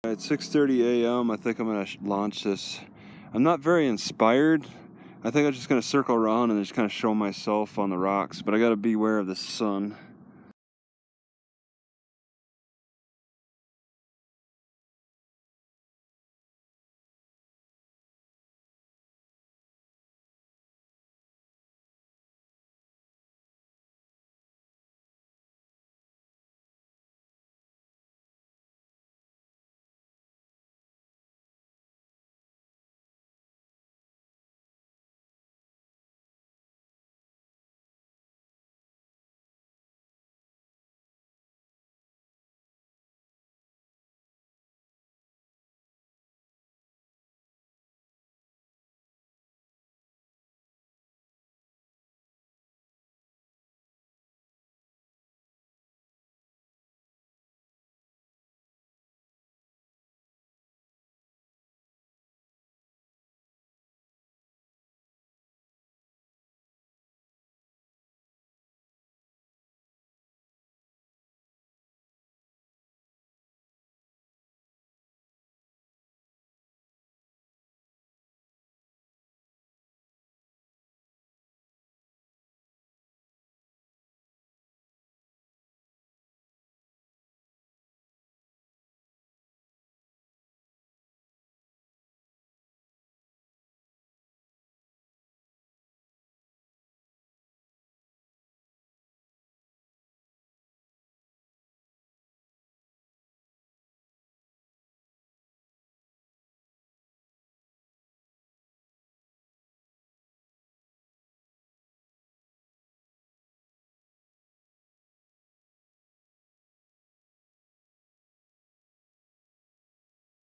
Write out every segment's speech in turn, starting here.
It's 6:30 a.m. I think I'm going to launch this. I'm not very inspired. I think I'm just going to circle around and just kind of show myself on the rocks, but I got to beware of the sun.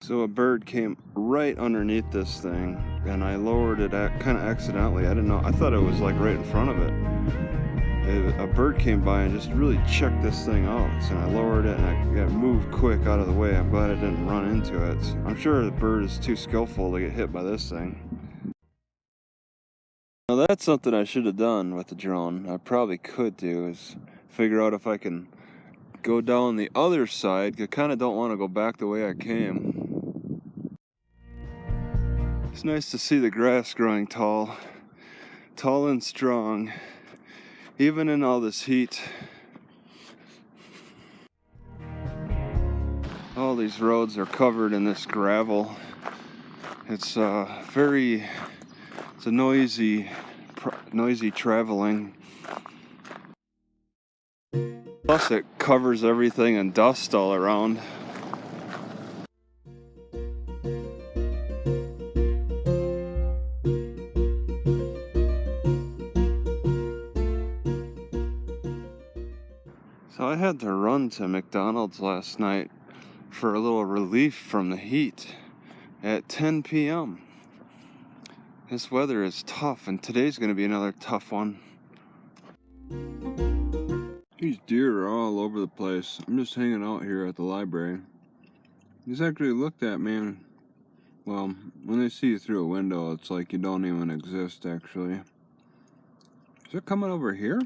So a bird came right underneath this thing, and I lowered it kind of accidentally. I didn't know. I thought it was like right in front of it. A bird came by and just really checked this thing out. So I lowered it and I got moved quick out of the way. I'm glad I didn't run into it. I'm sure the bird is too skillful to get hit by this thing. Now that's something I should have done with the drone. I probably could do is figure out if I can go down the other side. I kind of don't want to go back the way I came. It's nice to see the grass growing tall and strong, even in all this heat. All these roads are covered in this gravel. It's it's a noisy traveling. Plus it covers everything in dust all around. So I had to run to McDonald's last night for a little relief from the heat at 10 p.m. This weather is tough, and today's going to be another tough one. These deer are all over the place. I'm just hanging out here at the library. These actually looked at me. Well, when they see you through a window, it's like you don't even exist, actually. Is it coming over here?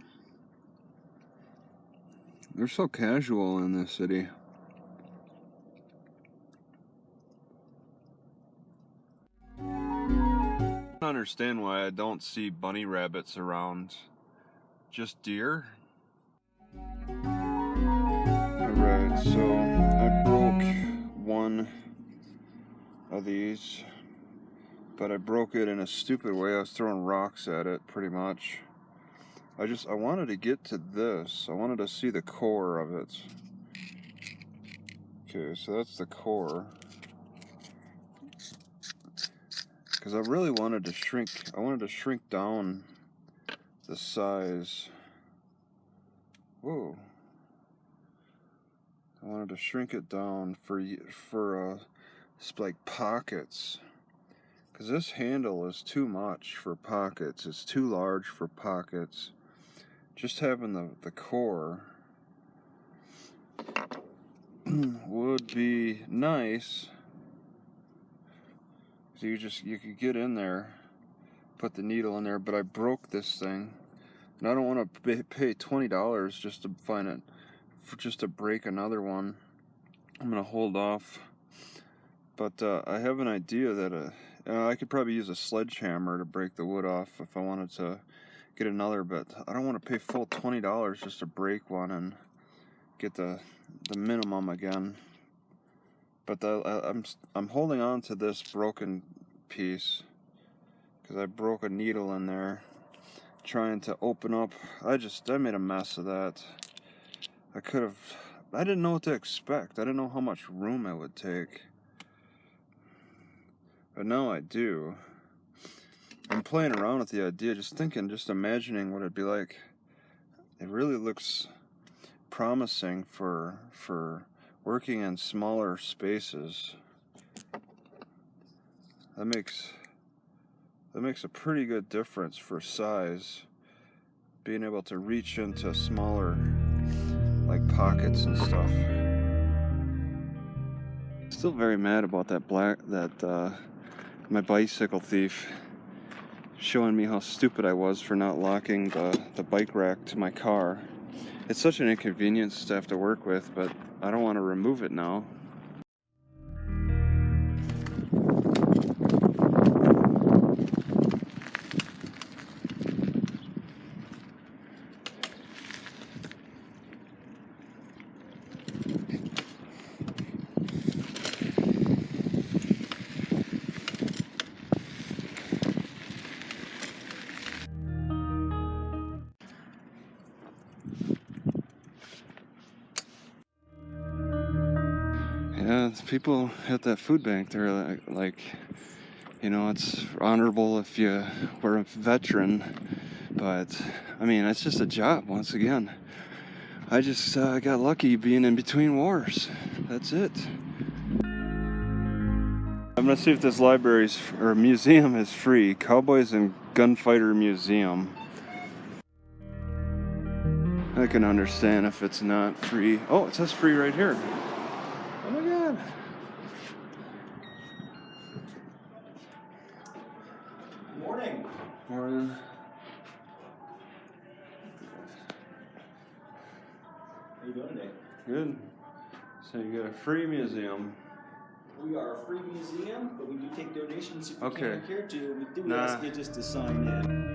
They're so casual in this city. I don't understand why I don't see bunny rabbits around. Just deer? Alright, so I broke one of these, but I broke it in a stupid way. I was throwing rocks at it, pretty much. I wanted to get to this. I wanted to see the core of it. Okay, so that's the core. Because I really wanted to shrink down the size. Whoa. I wanted to shrink it down for like pockets. Because this handle is too much for pockets. It's too large for pockets. Just having the core would be nice. So you could get in there, put the needle in there, but I broke this thing. And I don't want to pay $20 just to find it, just to break another one. I'm going to hold off But I have an idea that I could probably use a sledgehammer to break the wood off if I wanted to get another, but I don't want to pay full $20 just to break one and get the minimum again. But I'm holding on to this broken piece because I broke a needle in there trying to open up. I made a mess of that. I didn't know what to expect. I didn't know how much room it would take. But now I do. I'm playing around with the idea, just imagining what it'd be like. It really looks promising for working in smaller spaces. That makes a pretty good difference for size. Being able to reach into smaller, like, pockets and stuff. Still very mad about my bicycle thief showing me how stupid I was for not locking the bike rack to my car. It's such an inconvenience to have to work with, but I don't want to remove it now. Yeah, it's people at that food bank, they're like, you know, it's honorable if you were a veteran, but I mean, it's just a job once again. I just got lucky being in between wars. That's it. I'm gonna see if this museum is free. Cowboys and Gunfighter Museum. I can understand if it's not free. Oh, it says free right here. Oh my god. Morning. Morning. How you doing today? Good. So you got a free museum. We are a free museum, but we do take donations if you Okay. can't care to. We do Nah. ask you just to sign in.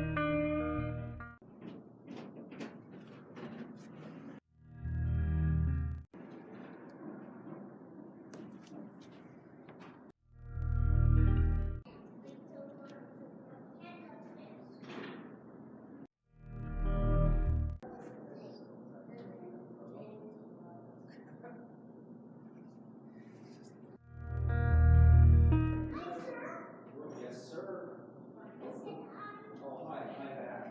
Yes, sir. Oh, hi. Hi, back.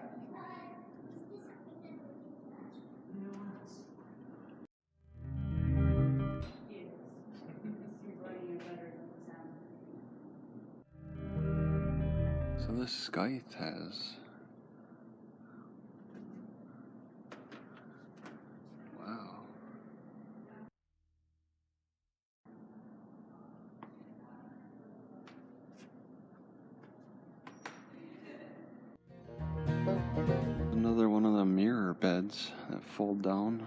So this Scythe has... Wow. Another one of the mirror beds that fold down.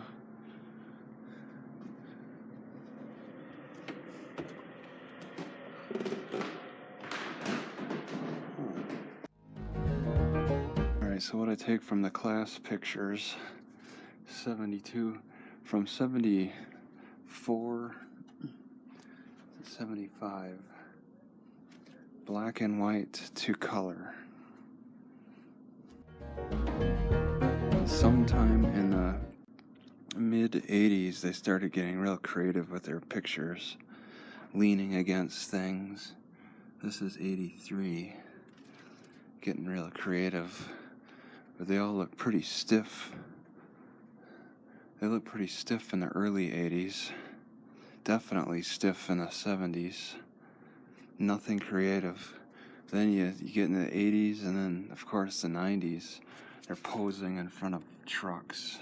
Alright, so what I take from the class pictures, 72, from 74 to 75, black and white to color. Sometime in the mid-80s, they started getting real creative with their pictures, leaning against things. This is 83, getting real creative, but they all look pretty stiff. They look pretty stiff in the early 80s, definitely stiff in the 70s, nothing creative. Then you get in the 80s, and then, of course, the 90s. They're posing in front of trucks.